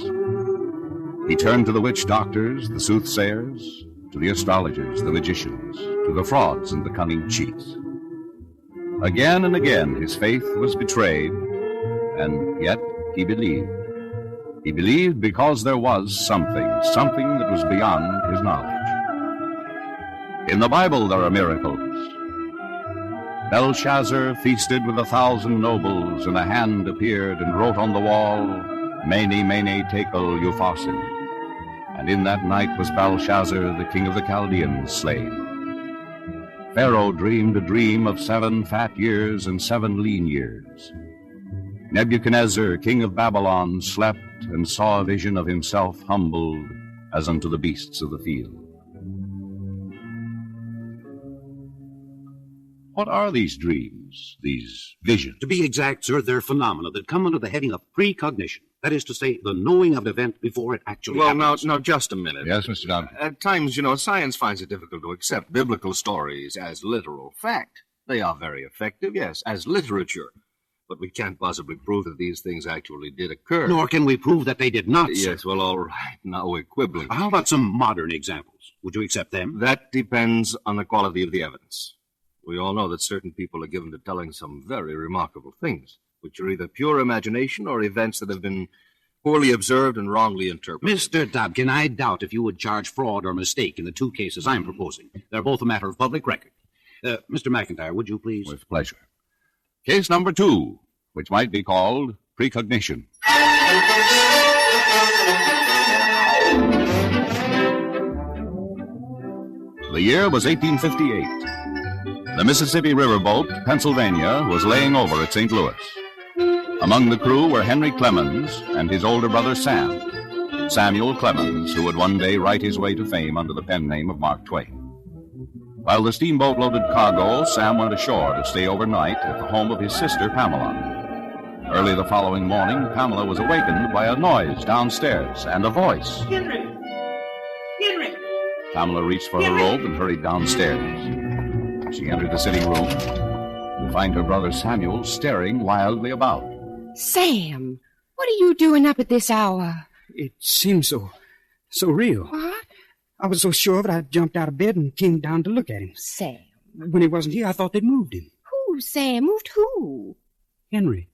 Speaker 11: He turned to the witch doctors, the soothsayers, to the astrologers, the magicians, to the frauds and the cunning cheats. Again and again his faith was betrayed, and yet he believed. He believed because there was something that was beyond his knowledge. In the Bible there are miracles. Belshazzar feasted with 1,000 nobles, and a hand appeared and wrote on the wall, Mene, Mene, Tekel, Upharsin. And in that night was Belshazzar, the king of the Chaldeans, slain. Pharaoh dreamed a dream of 7 fat years and 7 lean years. Nebuchadnezzar, king of Babylon, slept and saw a vision of himself humbled as unto the beasts of the field. What are these dreams, these visions?
Speaker 15: To be exact, sir, they're phenomena that come under the heading of precognition. That is to say, the knowing of an event before it actually happens.
Speaker 12: Now, just a minute.
Speaker 11: Yes, Mr. Dobkin.
Speaker 12: At times, science finds it difficult to accept biblical stories as literal fact. They are very effective, yes, as literature. But we can't possibly prove that these things actually did occur.
Speaker 15: Nor can we prove that they did not, sir.
Speaker 12: Yes, well, all right. Now we're quibbling.
Speaker 15: How about some modern examples? Would you accept them?
Speaker 12: That depends on the quality of the evidence. We all know that certain people are given to telling some very remarkable things, which are either pure imagination or events that have been poorly observed and wrongly interpreted.
Speaker 15: Mr. Dobkin, I doubt if you would charge fraud or mistake in the 2 cases I'm proposing. They're both a matter of public record. Mr. McIntyre, would you please?
Speaker 11: With pleasure. Case number 2, which might be called precognition. The year was 1858. The Mississippi riverboat, Pennsylvania, was laying over at St. Louis. Among the crew were Henry Clemens and his older brother Sam, Samuel Clemens, who would one day write his way to fame under the pen name of Mark Twain. While the steamboat loaded cargo, Sam went ashore to stay overnight at the home of his sister, Pamela. Early the following morning, Pamela was awakened by a noise downstairs and a voice.
Speaker 6: Henry! Henry!
Speaker 11: Pamela reached for her robe and hurried downstairs. She entered the sitting room to find her brother Samuel staring wildly about.
Speaker 16: Sam, what are you doing up at this hour?
Speaker 17: It seemed so real.
Speaker 16: What?
Speaker 17: I was so sure of it, I jumped out of bed and came down to look at him.
Speaker 16: Sam.
Speaker 17: When he wasn't here, I thought they'd moved him.
Speaker 16: Who, Sam? Moved who?
Speaker 17: Henry.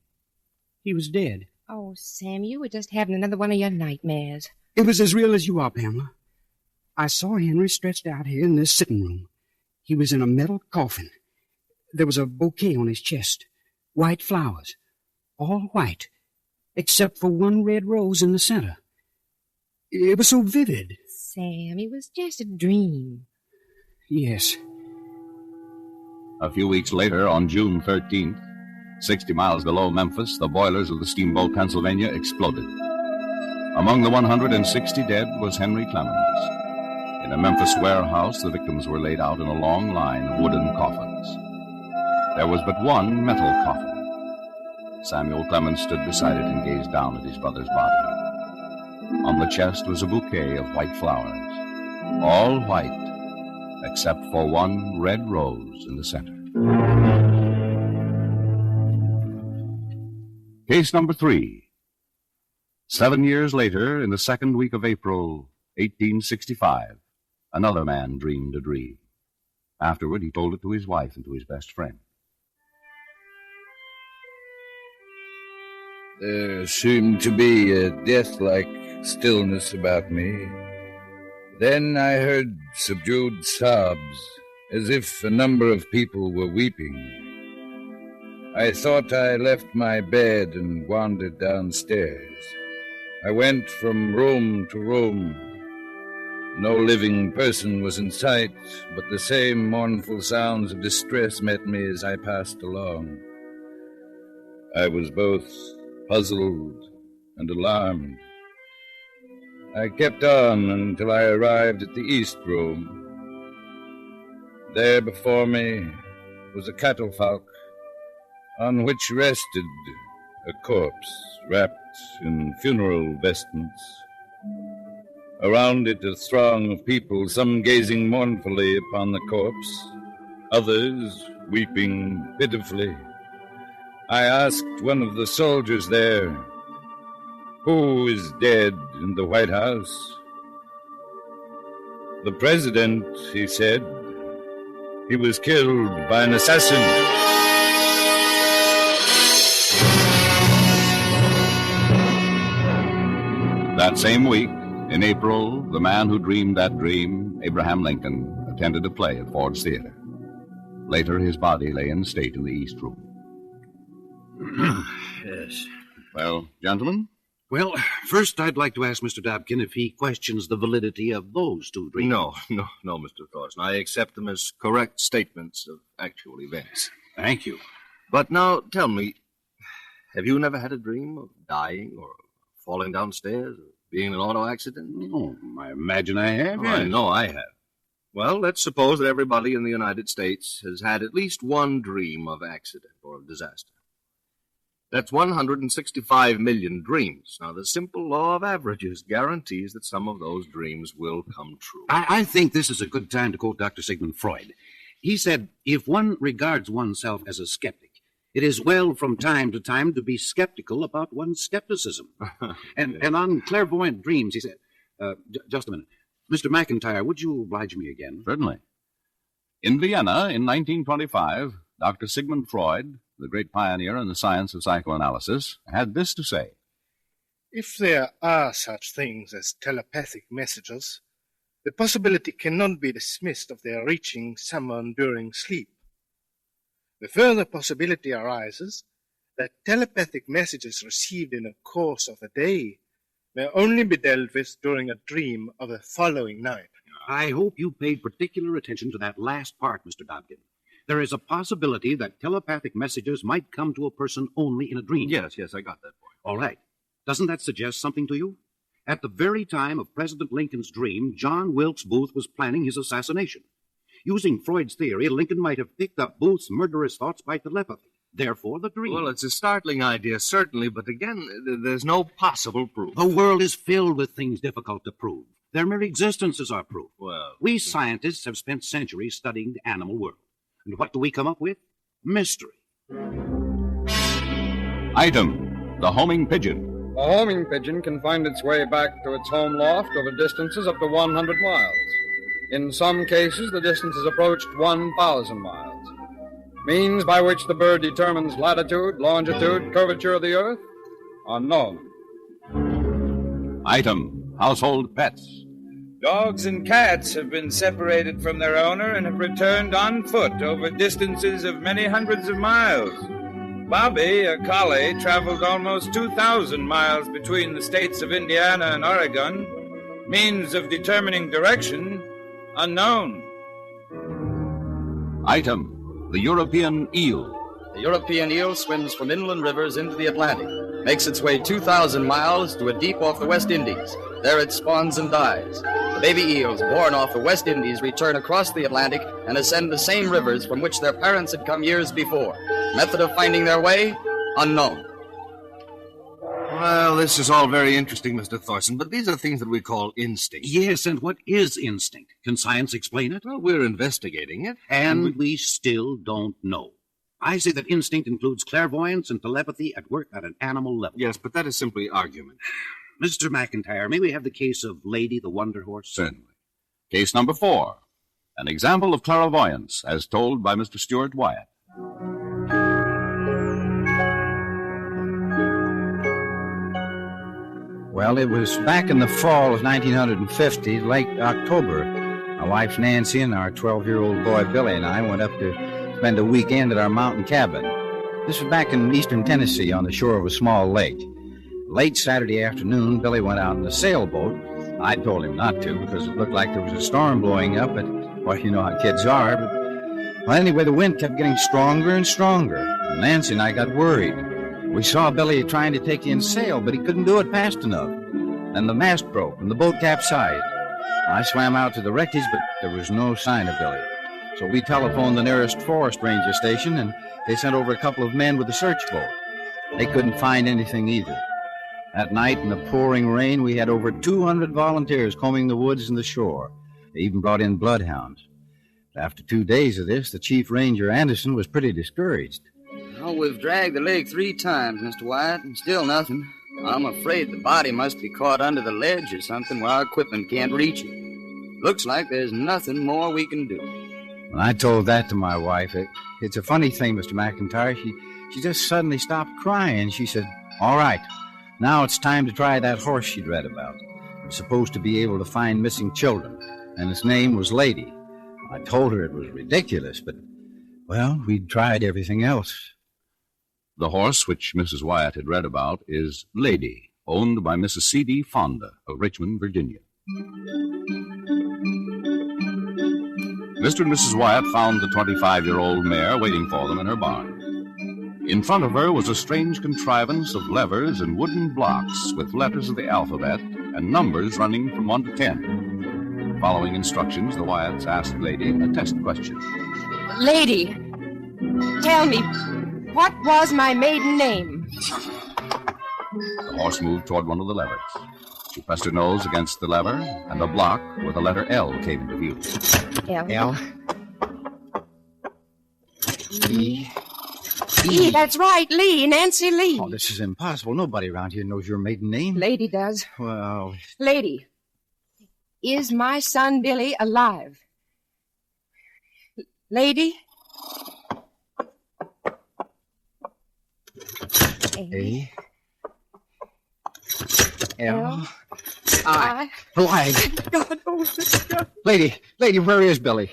Speaker 17: He was dead.
Speaker 16: Oh, Sam, you were just having another one of your nightmares.
Speaker 17: It was as real as you are, Pamela. I saw Henry stretched out here in this sitting room. He was in a metal coffin. There was a bouquet on his chest. White flowers. All white. Except for one red rose in the center. It was so vivid.
Speaker 16: Sam, it was just a dream.
Speaker 17: Yes.
Speaker 11: A few weeks later, on June 13th, 60 miles below Memphis, the boilers of the steamboat Pennsylvania exploded. Among the 160 dead was Henry Clemens. In a Memphis warehouse, the victims were laid out in a long line of wooden coffins. There was but one metal coffin. Samuel Clemens stood beside it and gazed down at his brother's body. On the chest was a bouquet of white flowers, all white, except for one red rose in the center. Case number 3. 7 years later, in the second week of April, 1865, another man dreamed a dream. Afterward, he told it to his wife and to his best friend.
Speaker 18: There seemed to be a death-like stillness about me. Then I heard subdued sobs, as if a number of people were weeping. I thought I left my bed and wandered downstairs. I went from room to room. No living person was in sight, but the same mournful sounds of distress met me as I passed along. I was both puzzled and alarmed. I kept on until I arrived at the east room. There before me was a catafalque on which rested a corpse wrapped in funeral vestments. Around it a throng of people, some gazing mournfully upon the corpse, others weeping pitifully. I asked one of the soldiers there, "Who is dead in the White House?" "The president," he said. "He was killed by an assassin."
Speaker 11: That same week, in April, the man who dreamed that dream, Abraham Lincoln, attended a play at Ford's Theater. Later, his body lay in state in the East Room.
Speaker 15: Yes.
Speaker 11: Well, gentlemen?
Speaker 15: Well, first I'd like to ask Mr. Dobkin if he questions the validity of those two dreams.
Speaker 12: No, Mr. Thorson. I accept them as correct statements of actual events.
Speaker 15: Thank you.
Speaker 12: But now, tell me, have you never had a dream of dying or falling downstairs or being in an auto accident?
Speaker 15: Oh, I imagine I have, yes.
Speaker 12: I know I have. Well, let's suppose that everybody in the United States has had at least one dream of accident or of disaster. That's 165 million dreams. Now, the simple law of averages guarantees that some of those dreams will come true.
Speaker 15: I think this is a good time to quote Dr. Sigmund Freud. He said, if one regards oneself as a skeptic, it is well from time to time to be skeptical about one's skepticism. And on clairvoyant dreams, he said, just a minute. Mr. McIntyre, would you oblige me again?
Speaker 11: Certainly. In Vienna, in 1925, Dr. Sigmund Freud, the great pioneer in the science of psychoanalysis, had this to say.
Speaker 19: If there are such things as telepathic messages, the possibility cannot be dismissed of their reaching someone during sleep. The further possibility arises that telepathic messages received in the course of the day may only be dealt with during a dream of the following night.
Speaker 15: I hope you paid particular attention to that last part, Mr. Dobkin. There is a possibility that telepathic messages might come to a person only in a dream.
Speaker 12: Yes, I got that point.
Speaker 15: All right. Doesn't that suggest something to you? At the very time of President Lincoln's dream, John Wilkes Booth was planning his assassination. Using Freud's theory, Lincoln might have picked up Booth's murderous thoughts by telepathy. Therefore, the dream.
Speaker 12: Well, it's a startling idea, certainly, but again, there's no possible proof.
Speaker 15: The world is filled with things difficult to prove. Their mere existences are proof.
Speaker 12: Well,
Speaker 15: we scientists have spent centuries studying the animal world. And what do we come up with? Mystery.
Speaker 11: Item, the homing pigeon.
Speaker 14: A homing pigeon can find its way back to its home loft over distances up to 100 miles. In some cases, the distance has approached 1,000 miles. Means by which the bird determines latitude, longitude, curvature of the earth, unknown.
Speaker 11: Item, household pets.
Speaker 18: Dogs and cats have been separated from their owner and have returned on foot over distances of many hundreds of miles. Bobby, a collie, traveled almost 2,000 miles between the states of Indiana and Oregon. Means of determining direction, unknown.
Speaker 11: Item, the European eel.
Speaker 20: The European eel swims from inland rivers into the Atlantic, makes its way 2,000 miles to a deep off the West Indies. There it spawns and dies. The baby eels born off the West Indies return across the Atlantic and ascend the same rivers from which their parents had come years before. Method of finding their way, unknown.
Speaker 12: Well, this is all very interesting, Mr. Thorson, but these are things that we call instinct.
Speaker 15: Yes, and what is instinct? Can science explain it?
Speaker 12: Well, we're investigating it.
Speaker 15: And we still don't know. I say that instinct includes clairvoyance and telepathy at work at an animal level.
Speaker 12: Yes, but that is simply argument.
Speaker 15: Mr. McIntyre, may we have the case of Lady the Wonder Horse?
Speaker 11: Certainly. Case number 4. An example of clairvoyance, as told by Mr. Stuart Wyatt.
Speaker 13: Well, it was back in the fall of 1950, late October. My wife Nancy and our 12-year-old boy Billy and I went up to spend a weekend at our mountain cabin. This was back in eastern Tennessee on the shore of a small lake. Late Saturday afternoon, Billy went out in a sailboat. I told him not to because it looked like there was a storm blowing up, but, well, you know how kids are. But, well, anyway, the wind kept getting stronger and stronger. Nancy and I got worried. We saw Billy trying to take in sail, but he couldn't do it fast enough. Then the mast broke and the boat capsized. I swam out to the wreckage, but there was no sign of Billy. So we telephoned the nearest forest ranger station, and they sent over a couple of men with a search boat. They couldn't find anything either. That night, in the pouring rain, we had over 200 volunteers combing the woods and the shore. They even brought in bloodhounds. After 2 days of this, the chief ranger, Anderson, was pretty discouraged.
Speaker 20: Well, we've dragged the lake 3 times, Mr. Wyatt, and still nothing. I'm afraid the body must be caught under the ledge or something where our equipment can't reach it. Looks like there's nothing more we can do.
Speaker 13: When I told that to my wife, it's a funny thing, Mr. McIntyre. She just suddenly stopped crying. She said, "All right, now it's time to try that horse she'd read about. It was supposed to be able to find missing children, and its name was Lady." I told her it was ridiculous, but, well, we'd tried everything else.
Speaker 11: The horse which Mrs. Wyatt had read about is Lady, owned by Mrs. C.D. Fonda of Richmond, Virginia. Mr. and Mrs. Wyatt found the 25-year-old mare waiting for them in her barn. In front of her was a strange contrivance of levers and wooden blocks with letters of the alphabet and numbers running from 1 to 10. Following instructions, the Wyatts asked Lady a test question.
Speaker 16: Lady, tell me, what was my maiden name?
Speaker 11: The horse moved toward one of the levers. She pressed her nose against the lever, and a block with the letter L came into view.
Speaker 16: L.
Speaker 13: E.
Speaker 16: E, that's right, Lee, Nancy Lee.
Speaker 13: Oh, this is impossible. Nobody around here knows your maiden name.
Speaker 16: Lady does.
Speaker 13: Well...
Speaker 16: Lady, is my son Billy alive? Lady?
Speaker 13: A. L.
Speaker 16: I.
Speaker 13: Alive.
Speaker 16: God, oh, God.
Speaker 13: Lady, where is Billy?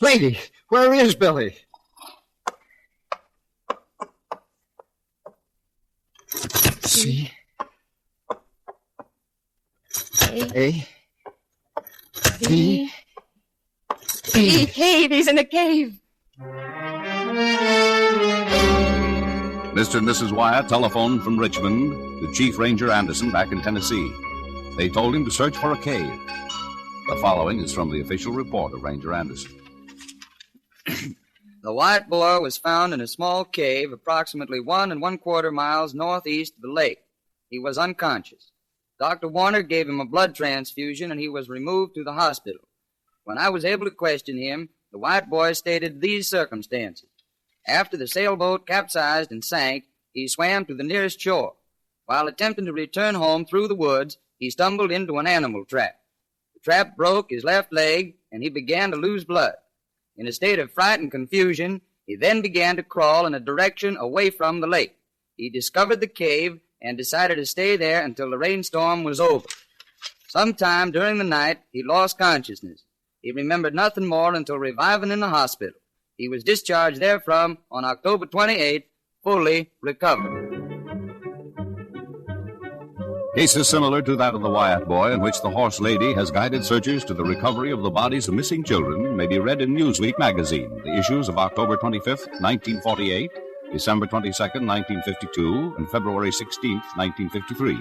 Speaker 13: Lady, where is Billy? C. A. B.
Speaker 16: E. Cave. He's in a cave.
Speaker 11: Mr. and Mrs. Wyatt telephoned from Richmond to Chief Ranger Anderson back in Tennessee. They told him to search for a cave. The following is from the official report of Ranger Anderson.
Speaker 20: The white boy was found in a small cave approximately 1 1/4 miles northeast of the lake. He was unconscious. Dr. Warner gave him a blood transfusion, and he was removed to the hospital. When I was able to question him, the white boy stated these circumstances. After the sailboat capsized and sank, he swam to the nearest shore. While attempting to return home through the woods, he stumbled into an animal trap. The trap broke his left leg, and he began to lose blood. In a state of fright and confusion, he then began to crawl in a direction away from the lake. He discovered the cave and decided to stay there until the rainstorm was over. Sometime during the night, he lost consciousness. He remembered nothing more until reviving in the hospital. He was discharged therefrom on October 28th, fully recovered.
Speaker 11: Cases similar to that of the Wyatt boy, in which the horse Lady has guided searchers to the recovery of the bodies of missing children, may be read in Newsweek magazine, the issues of October 25th, 1948, December 22nd, 1952, and February 16th, 1953.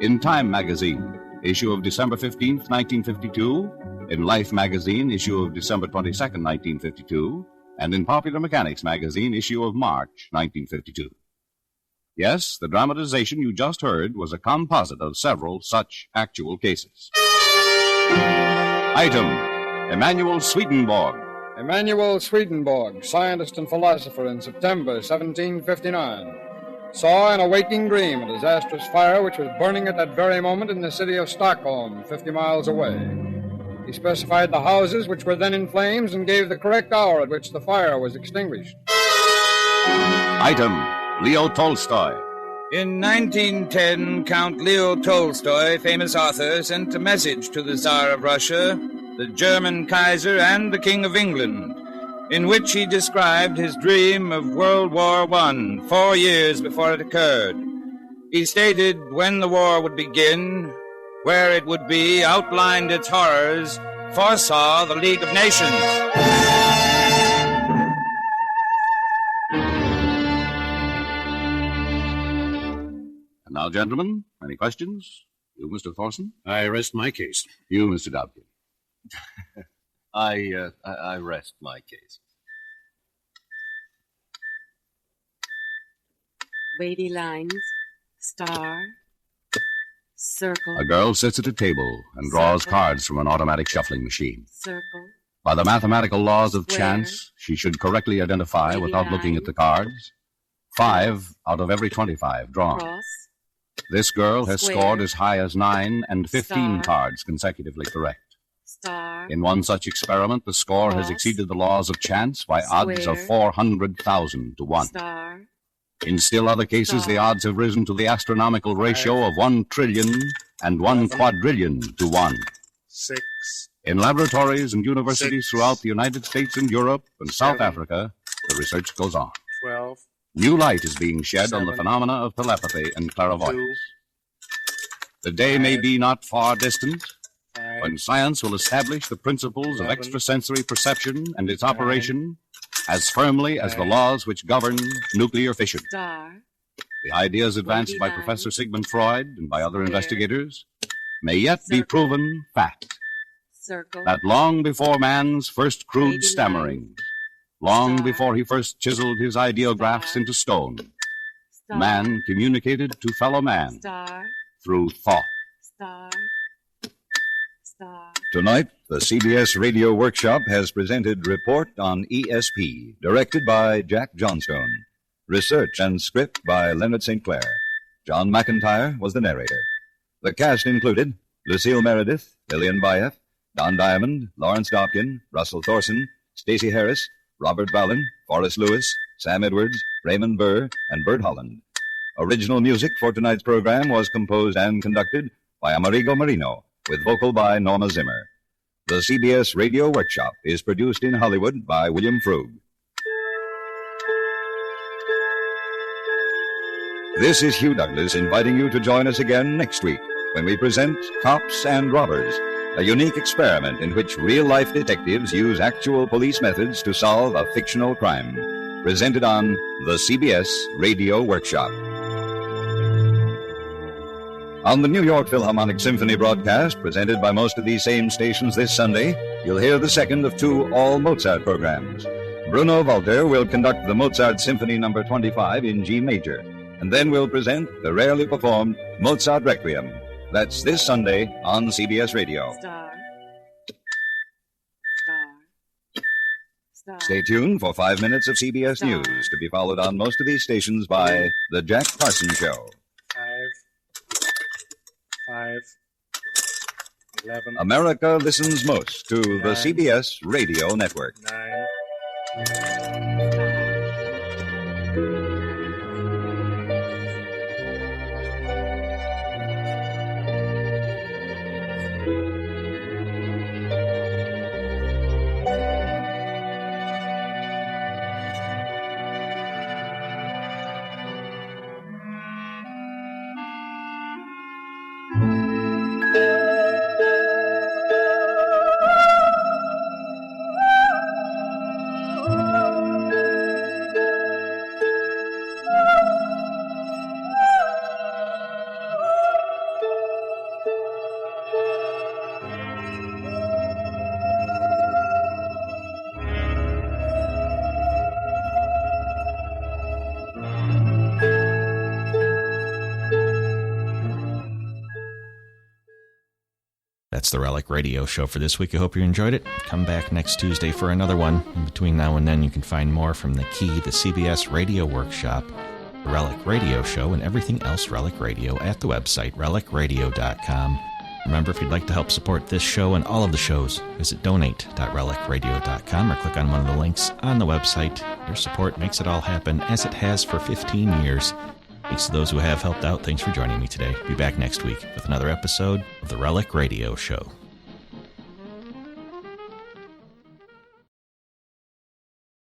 Speaker 11: In Time magazine, issue of December 15th, 1952, in Life magazine, issue of December 22nd, 1952, and in Popular Mechanics magazine, issue of March, 1952. Yes, the dramatization you just heard was a composite of several such actual cases. Item: Emanuel Swedenborg,
Speaker 14: Emanuel Swedenborg, scientist and philosopher, in September 1759, saw in a waking dream a disastrous fire which was burning at that very moment in the city of Stockholm, 50 miles away. He specified the houses which were then in flames and gave the correct hour at which the fire was extinguished.
Speaker 11: Item: Leo Tolstoy.
Speaker 21: In 1910, Count Leo Tolstoy, famous author, sent a message to the Tsar of Russia, the German Kaiser, and the King of England, in which he described his dream of World War I 4 years before it occurred. He stated when the war would begin, where it would be, outlined its horrors, foresaw the League of Nations.
Speaker 11: And now, gentlemen, any questions? You, Mr. Thorson?
Speaker 15: I rest my case.
Speaker 11: You, Mr. Dobkin?
Speaker 12: I rest my case.
Speaker 8: Wavy lines, star, circle.
Speaker 11: A girl sits at a table and draws cards from an automatic shuffling machine.
Speaker 8: Circle.
Speaker 11: By the mathematical laws of
Speaker 8: Square.
Speaker 11: chance, she should correctly identify,
Speaker 8: Wavy
Speaker 11: without looking at the cards, 5 out of every 25 drawn.
Speaker 8: Cross.
Speaker 11: This girl has
Speaker 8: Square.
Speaker 11: scored as high as 9 and 15
Speaker 8: Star.
Speaker 11: cards consecutively correct.
Speaker 8: Star.
Speaker 11: In one such experiment, the score has
Speaker 8: Cross.
Speaker 11: exceeded the laws of chance by odds of
Speaker 8: Square.
Speaker 11: 400,000 to 1.
Speaker 8: Star.
Speaker 11: In still other cases,
Speaker 8: Star.
Speaker 11: the odds have risen to the astronomical ratio of 1 trillion and 1 quadrillion to 1.
Speaker 19: 6.
Speaker 11: In laboratories and universities
Speaker 19: 6.
Speaker 11: throughout the United States and Europe and South Africa, the research goes on.
Speaker 19: 12.
Speaker 11: New light is being shed on the
Speaker 19: 7.
Speaker 11: phenomena of telepathy and
Speaker 19: 2.
Speaker 11: clairvoyance. The day may be not far distant
Speaker 19: 5.
Speaker 11: when science will establish the principles of
Speaker 19: 11.
Speaker 11: extrasensory perception and its operation as firmly as the
Speaker 19: 9.
Speaker 11: laws which govern nuclear fission.
Speaker 8: Star.
Speaker 11: The ideas advanced by
Speaker 8: Wavy line.
Speaker 11: Professor Sigmund Freud and by other
Speaker 8: Square.
Speaker 11: investigators may yet be
Speaker 8: Circle.
Speaker 11: proven fact.
Speaker 8: Circle.
Speaker 11: That long before man's first crude
Speaker 8: Wavy
Speaker 11: stammerings, long
Speaker 8: Star.
Speaker 11: before he first chiseled his ideographs
Speaker 8: Star.
Speaker 11: into stone,
Speaker 8: Star.
Speaker 11: man communicated to fellow man
Speaker 8: Star.
Speaker 11: through thought.
Speaker 8: Star. Star.
Speaker 10: Tonight, the CBS Radio Workshop has presented Report on E.S.P., directed by Jack Johnstone. Research and script by Leonard St. Clair. John McIntyre was the narrator. The cast included Lucille Meredith, Lillian Bayef, Don Diamond, Lawrence Dobkin, Russell Thorson, Stacey Harris, Robert Vallon, Forrest Lewis, Sam Edwards, Raymond Burr, and Bert Holland. Original music for tonight's program was composed and conducted by Amerigo Marino, with vocal by Norma Zimmer. The CBS Radio Workshop is produced in Hollywood by William Frug. This is Hugh Douglas inviting you to join us again next week when we present Cops and Robbers, a unique experiment in which real-life detectives use actual police methods to solve a fictional crime. Presented on the CBS Radio Workshop. On the New York Philharmonic Symphony broadcast, presented by most of these same stations this Sunday, you'll hear the second of 2 all-Mozart programs. Bruno Walter will conduct the Mozart Symphony No. 25 in G major, and then we'll present the rarely performed Mozart Requiem. That's this Sunday on CBS Radio.
Speaker 8: Star. Star.
Speaker 10: Stay tuned for 5 minutes of CBS
Speaker 8: Star.
Speaker 10: News, to be followed on most of these stations by The Jack Parsons Show.
Speaker 19: 5. 11.
Speaker 10: America listens most to the CBS Radio Network.
Speaker 19: 9.
Speaker 22: Oh
Speaker 1: That's the Relic Radio Show for this week. I hope you enjoyed it. Come back next Tuesday for another one. In between now and then, you can find more from The Key, the CBS Radio Workshop, the Relic Radio Show, and everything else Relic Radio at the website, relicradio.com. Remember, if you'd like to help support this show and all of the shows, visit donate.relicradio.com or click on one of the links on the website. Your support makes it all happen, as it has for 15 years. Thanks to those who have helped out. Thanks for joining me today. Be back next week with another episode of the Relic Radio Show.